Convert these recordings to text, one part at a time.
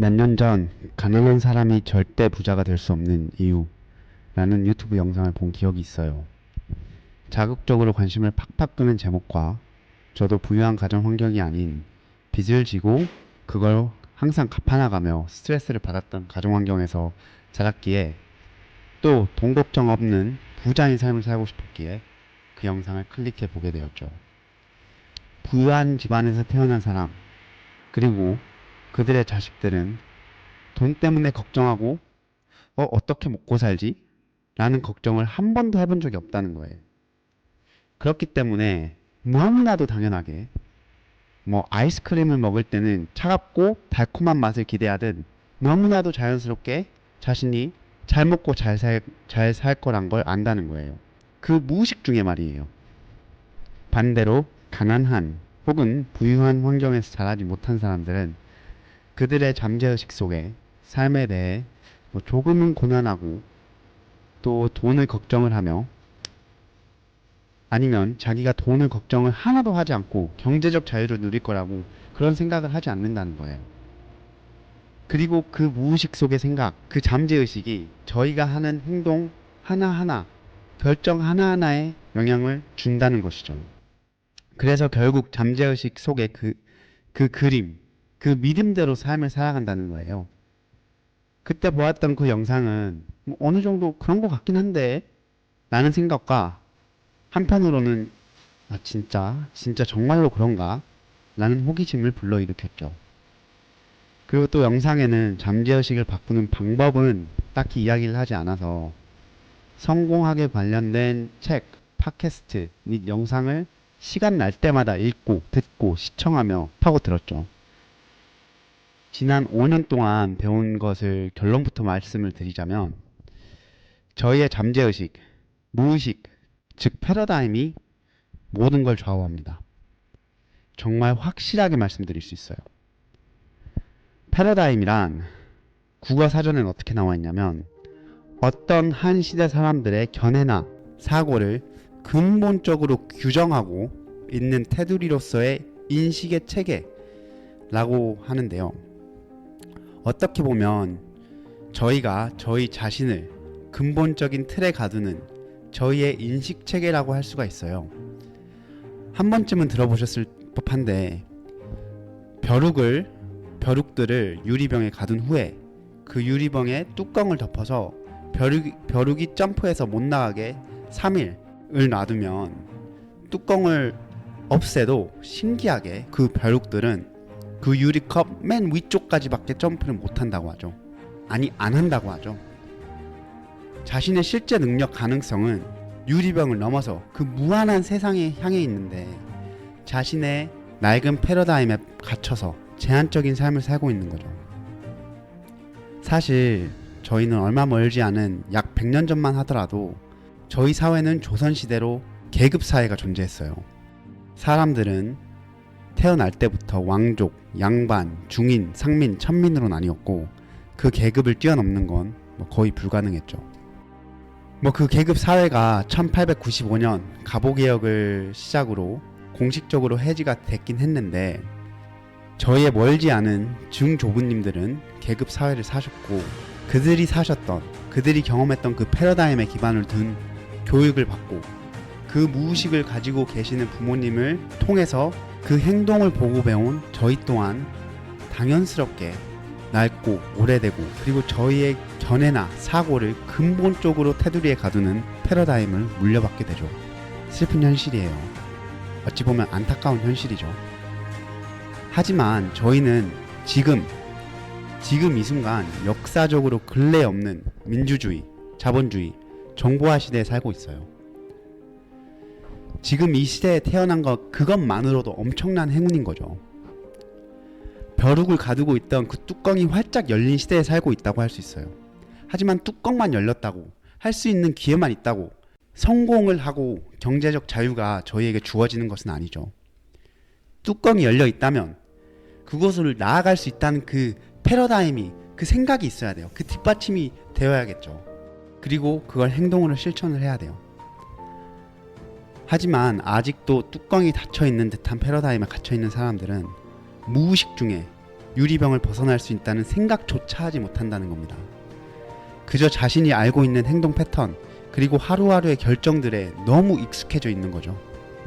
몇 년 전 가난한 사람이 절대 부자가 될 수 없는 이유라는 유튜브 영상을 본 기억이 있어요. 자극적으로 관심을 팍팍 끄는 제목과 저도 부유한 가정 환경이 아닌 빚을 지고 그걸 항상 갚아나가며 스트레스를 받았던 가정 환경에서 자랐기에 또 돈 걱정 없는 부자인 삶을 살고 싶었기에 그 영상을 클릭해 보게 되었죠. 부유한 집안에서 태어난 사람, 그리고 그들의 자식들은 돈 때문에 걱정하고 어떻게 먹고 살지? 라는 걱정을 한 번도 해본 적이 없다는 거예요. 그렇기 때문에 너무나도 당연하게 아이스크림을 먹을 때는 차갑고 달콤한 맛을 기대하듯 너무나도 자연스럽게 자신이 잘 먹고 잘 살 거란 걸 안다는 거예요. 그 무의식 중에 말이에요. 반대로 가난한 혹은 부유한 환경에서 자라지 못한 사람들은 그들의 잠재의식 속에 삶에 대해 조금은 고난하고 또 돈을 걱정을 하며 아니면 자기가 돈을 걱정을 하나도 하지 않고 경제적 자유를 누릴 거라고 그런 생각을 하지 않는다는 거예요. 그리고 그 무의식 속의 생각, 그 잠재의식이 저희가 하는 행동 하나하나, 결정 하나하나에 영향을 준다는 것이죠. 그래서 결국 잠재의식 속의 그 그림, 그 믿음대로 삶을 살아간다는 거예요. 그때 보았던 그 영상은 어느 정도 그런 것 같긴 한데 라는 생각과 한편으로는 진짜 정말로 그런가? 라는 호기심을 불러일으켰죠. 그리고 또 영상에는 잠재의식을 바꾸는 방법은 딱히 이야기를 하지 않아서 성공하게 관련된 책, 팟캐스트 및 영상을 시간 날 때마다 읽고 듣고 시청하며 파고들었죠. 지난 5년 동안 배운 것을 결론부터 말씀을 드리자면 저희의 잠재의식, 무의식, 즉 패러다임이 모든 걸 좌우합니다. 정말 확실하게 말씀드릴 수 있어요. 패러다임이란 국어 사전엔 어떻게 나와 있냐면 어떤 한 시대 사람들의 견해나 사고를 근본적으로 규정하고 있는 테두리로서의 인식의 체계라고 하는데요. 어떻게 보면 저희가 저희 자신을 근본적인 틀에 가두는 저희의 인식 체계라고 할 수가 있어요. 한 번쯤은 들어보셨을 법한데 벼룩들을 유리병에 가둔 후에 그 유리병에 뚜껑을 덮어서 벼룩이 점프해서 못 나가게 3일을 놔두면 뚜껑을 없애도 신기하게 그 벼룩들은 그 유리컵 맨 위쪽까지밖에 점프를 못한다고 하죠. 아니, 안 한다고 하죠. 자신의 실제 능력 가능성은 유리병을 넘어서 그 무한한 세상에 향해 있는데 자신의 낡은 패러다임에 갇혀서 제한적인 삶을 살고 있는 거죠. 사실 저희는 얼마 멀지 않은 약 100년 전만 하더라도 저희 사회는 조선시대로 계급사회가 존재했어요. 사람들은 태어날 때부터 왕족, 양반, 중인, 상민, 천민으로 나뉘었고 그 계급을 뛰어넘는 건 거의 불가능했죠. 그 계급 사회가 1895년 갑오개혁을 시작으로 공식적으로 해지가 됐긴 했는데 저희의 멀지 않은 중조부님들은 계급 사회를 사셨고 그들이 경험했던 그 패러다임에 기반을 둔 교육을 받고 그 무의식을 가지고 계시는 부모님을 통해서 그 행동을 보고 배운 저희 또한 당연스럽게 낡고 오래되고 그리고 저희의 견해나 사고를 근본적으로 테두리에 가두는 패러다임을 물려받게 되죠. 슬픈 현실이에요. 어찌 보면 안타까운 현실이죠. 하지만 저희는 지금 이 순간 역사적으로 근래 없는 민주주의, 자본주의, 정보화 시대에 살고 있어요. 지금 이 시대에 태어난 그것만으로도 엄청난 행운인 거죠. 벼룩을 가두고 있던 그 뚜껑이 활짝 열린 시대에 살고 있다고 할 수 있어요. 하지만 뚜껑만 열렸다고, 할 수 있는 기회만 있다고 성공을 하고 경제적 자유가 저희에게 주어지는 것은 아니죠. 뚜껑이 열려 있다면 그곳을 나아갈 수 있다는 그 패러다임이, 그 생각이 있어야 돼요. 그 뒷받침이 되어야겠죠. 그리고 그걸 행동으로 실천을 해야 돼요. 하지만 아직도 뚜껑이 닫혀있는 듯한 패러다임에 갇혀있는 사람들은 무의식 중에 유리병을 벗어날 수 있다는 생각조차 하지 못한다는 겁니다. 그저 자신이 알고 있는 행동 패턴 그리고 하루하루의 결정들에 너무 익숙해져 있는 거죠.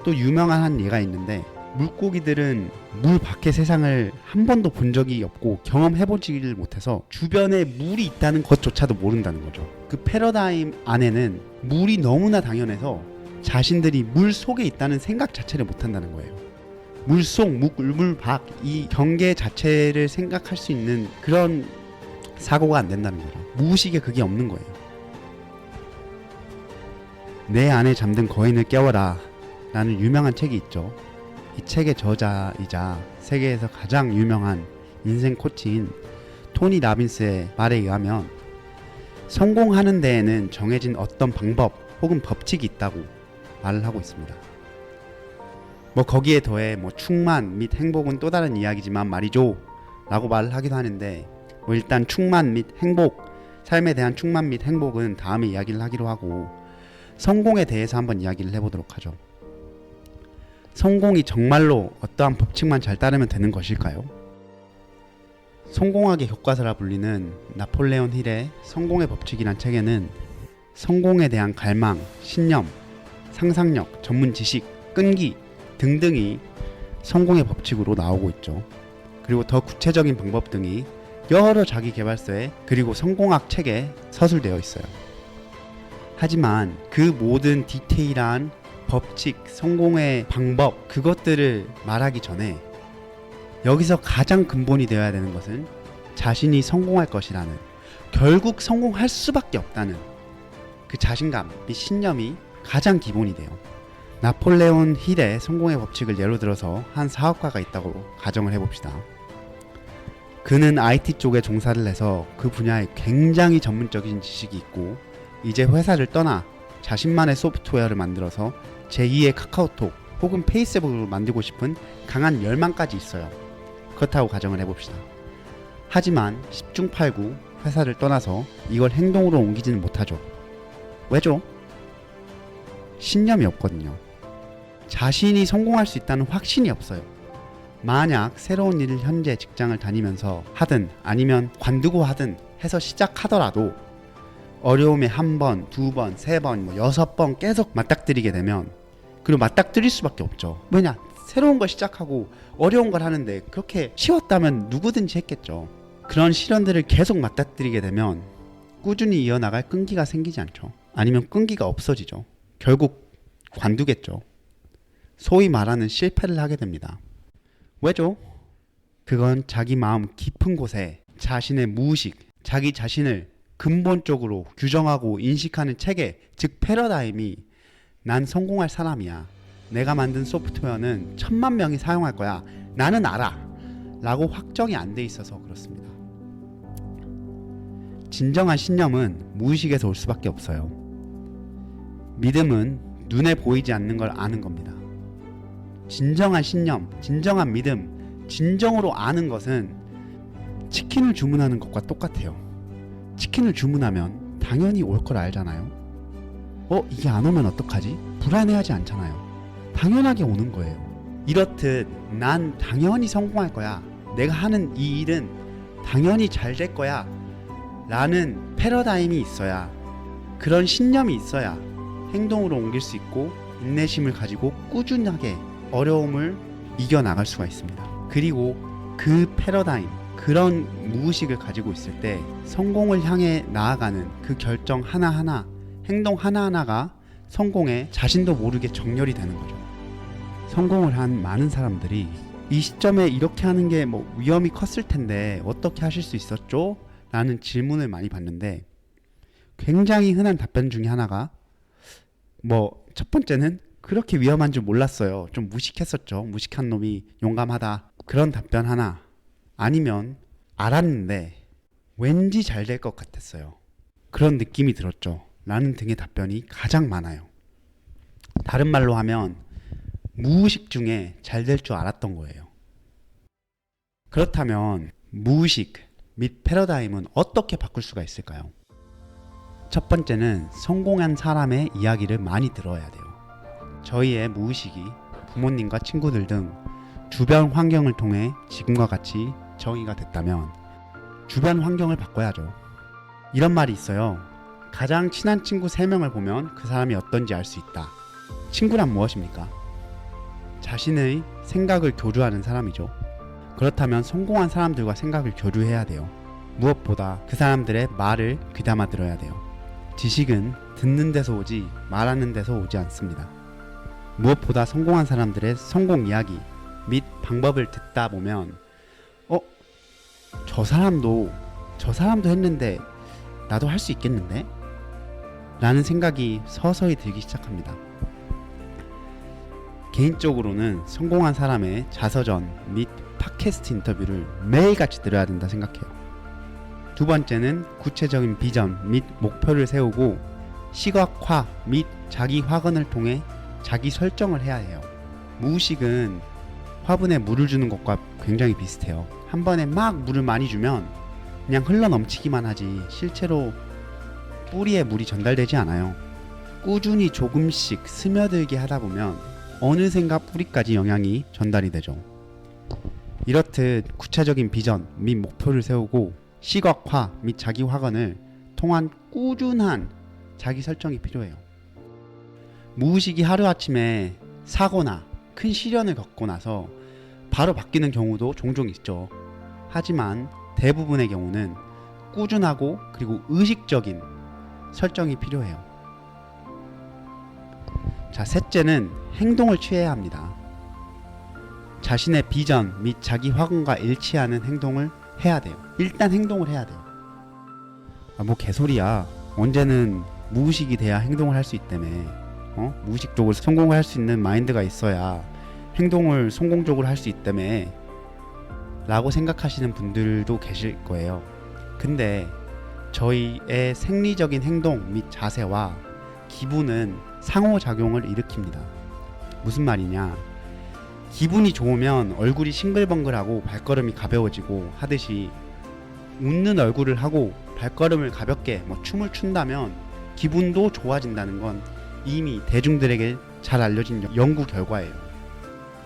또 유명한 한 예가 있는데 물고기들은 물 밖의 세상을 한 번도 본 적이 없고 경험해보지를 못해서 주변에 물이 있다는 것조차도 모른다는 거죠. 그 패러다임 안에는 물이 너무나 당연해서 자신들이 물 속에 있다는 생각 자체를 못한다는 거예요. 물 속, 물 밖 이 경계 자체를 생각할 수 있는 그런 사고가 안 된다는 거죠. 무의식에 그게 없는 거예요. 내 안에 잠든 거인을 깨워라 라는 유명한 책이 있죠. 이 책의 저자이자 세계에서 가장 유명한 인생 코치인 토니 라빈스의 말에 의하면 성공하는 데에는 정해진 어떤 방법 혹은 법칙이 있다고 말을 하고 있습니다. 거기에 더해 충만 및 행복은 또 다른 이야기지만 말이죠 라고 말을 하기도 하는데 일단 충만 및 행복, 삶에 대한 충만 및 행복은 다음에 이야기를 하기로 하고 성공에 대해서 한번 이야기를 해보도록 하죠. 성공이 정말로 어떠한 법칙만 잘 따르면 되는 것일까요? 성공학의 교과서라 불리는 나폴레온 힐의 성공의 법칙이란 책에는 성공에 대한 갈망, 신념, 상상력, 전문 지식, 끈기 등등이 성공의 법칙으로 나오고 있죠. 그리고 더 구체적인 방법 등이 여러 자기계발서에 그리고 성공학 책에 서술되어 있어요. 하지만 그 모든 디테일한 법칙, 성공의 방법 그것들을 말하기 전에 여기서 가장 근본이 되어야 되는 것은 자신이 성공할 것이라는, 결국 성공할 수밖에 없다는 그 자신감 및 신념이 가장 기본이 돼요. 나폴레온 힐의 성공의 법칙을 예로 들어서 한 사업가가 있다고 가정을 해봅시다. 그는 IT 쪽에 종사를 해서 그 분야에 굉장히 전문적인 지식이 있고 이제 회사를 떠나 자신만의 소프트웨어를 만들어서 제2의 카카오톡 혹은 페이스북을 만들고 싶은 강한 열망까지 있어요. 그렇다고 가정을 해봅시다. 하지만 10중 8구 회사를 떠나서 이걸 행동으로 옮기지는 못하죠. 왜죠? 신념이 없거든요. 자신이 성공할 수 있다는 확신이 없어요. 만약 새로운 일을 현재 직장을 다니면서 하든 아니면 관두고 하든 해서 시작하더라도 어려움에 한 번, 두 번, 세 번, 6번 계속 맞닥뜨리게 되면, 그리고 맞닥뜨릴 수밖에 없죠. 왜냐? 새로운 걸 시작하고 어려운 걸 하는데 그렇게 쉬웠다면 누구든지 했겠죠. 그런 시련들을 계속 맞닥뜨리게 되면 꾸준히 이어나갈 끈기가 생기지 않죠. 아니면 끈기가 없어지죠. 결국 관두겠죠. 소위 말하는 실패를 하게 됩니다. 왜죠? 그건 자기 마음 깊은 곳에 자신의 무의식, 자기 자신을 근본적으로 규정하고 인식하는 체계, 즉 패러다임이 난 성공할 사람이야, 내가 만든 소프트웨어는 1000만 명이 사용할 거야, 나는 알아 라고 확정이 안 돼 있어서 그렇습니다. 진정한 신념은 무의식에서 올 수밖에 없어요. 믿음은 눈에 보이지 않는 걸 아는 겁니다. 진정한 신념, 진정한 믿음, 진정으로 아는 것은 치킨을 주문하는 것과 똑같아요. 치킨을 주문하면 당연히 올 걸 알잖아요. 이게 안 오면 어떡하지? 불안해하지 않잖아요. 당연하게 오는 거예요. 이렇듯 난 당연히 성공할 거야, 내가 하는 이 일은 당연히 잘 될 거야 라는 패러다임이 있어야, 그런 신념이 있어야 행동으로 옮길 수 있고 인내심을 가지고 꾸준하게 어려움을 이겨나갈 수가 있습니다. 그리고 그 패러다임, 그런 무의식을 가지고 있을 때 성공을 향해 나아가는 그 결정 하나하나, 행동 하나하나가 성공에 자신도 모르게 정렬이 되는 거죠. 성공을 한 많은 사람들이 이 시점에 이렇게 하는 게 위험이 컸을 텐데 어떻게 하실 수 있었죠? 라는 질문을 많이 받는데, 굉장히 흔한 답변 중에 하나가 첫 번째는 그렇게 위험한 줄 몰랐어요, 좀 무식했었죠, 무식한 놈이 용감하다, 그런 답변 하나, 아니면 알았는데 왠지 잘 될 것 같았어요, 그런 느낌이 들었죠 라는 등의 답변이 가장 많아요. 다른 말로 하면 무의식 중에 잘 될 줄 알았던 거예요. 그렇다면 무의식 및 패러다임은 어떻게 바꿀 수가 있을까요? 첫 번째는 성공한 사람의 이야기를 많이 들어야 돼요. 저희의 무의식이 부모님과 친구들 등 주변 환경을 통해 지금과 같이 정의가 됐다면 주변 환경을 바꿔야죠. 이런 말이 있어요. 가장 친한 친구 3명을 보면 그 사람이 어떤지 알 수 있다. 친구란 무엇입니까? 자신의 생각을 교류하는 사람이죠. 그렇다면 성공한 사람들과 생각을 교류해야 돼요. 무엇보다 그 사람들의 말을 귀담아 들어야 돼요. 지식은 듣는 데서 오지 말하는 데서 오지 않습니다. 무엇보다 성공한 사람들의 성공 이야기 및 방법을 듣다 보면 저 사람도 했는데 나도 할 수 있겠는데? 라는 생각이 서서히 들기 시작합니다. 개인적으로는 성공한 사람의 자서전 및 팟캐스트 인터뷰를 매일같이 들어야 된다 생각해요. 두 번째는 구체적인 비전 및 목표를 세우고 시각화 및 자기 확언을 통해 자기 설정을 해야 해요. 무의식은 화분에 물을 주는 것과 굉장히 비슷해요. 한 번에 막 물을 많이 주면 그냥 흘러 넘치기만 하지 실제로 뿌리에 물이 전달되지 않아요. 꾸준히 조금씩 스며들게 하다 보면 어느샌가 뿌리까지 영향이 전달이 되죠. 이렇듯 구체적인 비전 및 목표를 세우고 시각화 및 자기 확언을 통한 꾸준한 자기 설정이 필요해요. 무의식이 하루아침에 사고나 큰 시련을 겪고 나서 바로 바뀌는 경우도 종종 있죠. 하지만 대부분의 경우는 꾸준하고 그리고 의식적인 설정이 필요해요. 자, 셋째는 행동을 취해야 합니다. 자신의 비전 및 자기 확언과 일치하는 행동을 해야 돼요. 일단 행동을 해야 돼요. 뭐 개소리야. 언제는 무의식이 돼야 행동을 할 수 있다며. 무의식적으로 성공을 할 수 있는 마인드가 있어야 행동을 성공적으로 할 수 있다며 라고 생각하시는 분들도 계실 거예요. 근데 저희의 생리적인 행동 및 자세와 기분은 상호작용을 일으킵니다. 무슨 말이냐? 기분이 좋으면 얼굴이 싱글벙글하고 발걸음이 가벼워지고 하듯이 웃는 얼굴을 하고 발걸음을 가볍게 춤을 춘다면 기분도 좋아진다는 건 이미 대중들에게 잘 알려진 연구 결과예요.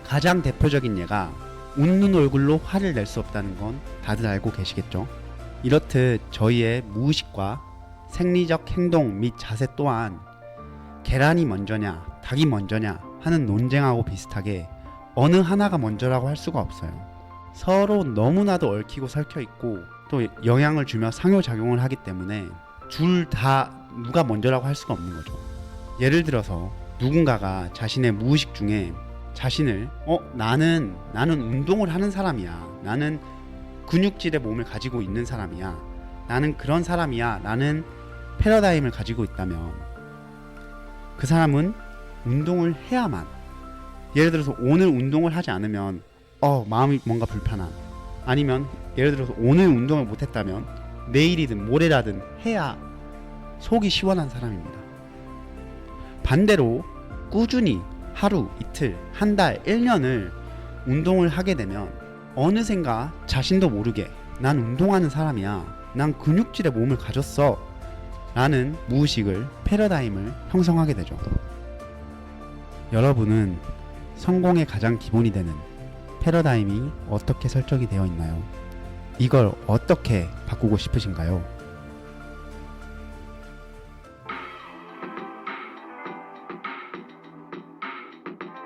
가장 대표적인 예가 웃는 얼굴로 화를 낼 수 없다는 건 다들 알고 계시겠죠? 이렇듯 저희의 무의식과 생리적 행동 및 자세 또한 계란이 먼저냐 닭이 먼저냐 하는 논쟁하고 비슷하게 어느 하나가 먼저라고 할 수가 없어요. 서로 너무나도 얽히고 설켜 있고 또 영향을 주며 상호작용을 하기 때문에 둘 다 누가 먼저라고 할 수가 없는 거죠. 예를 들어서 누군가가 자신의 무의식 중에 자신을 나는 운동을 하는 사람이야. 나는 근육질의 몸을 가지고 있는 사람이야. 나는 그런 사람이야. 나는 패러다임을 가지고 있다면 그 사람은 운동을 해야만. 예를 들어서 오늘 운동을 하지 않으면 마음이 뭔가 불편한. 아니면 예를 들어서 오늘 운동을 못했다면 내일이든 모레라든 해야 속이 시원한 사람입니다. 반대로 꾸준히 하루, 이틀, 한 달, 1년을 운동을 하게 되면 어느샌가 자신도 모르게 난 운동하는 사람이야. 난 근육질의 몸을 가졌어. 라는 무의식을, 패러다임을 형성하게 되죠. 여러분은 성공의 가장 기본이 되는 패러다임이 어떻게 설정이 되어 있나요? 이걸 어떻게 바꾸고 싶으신가요?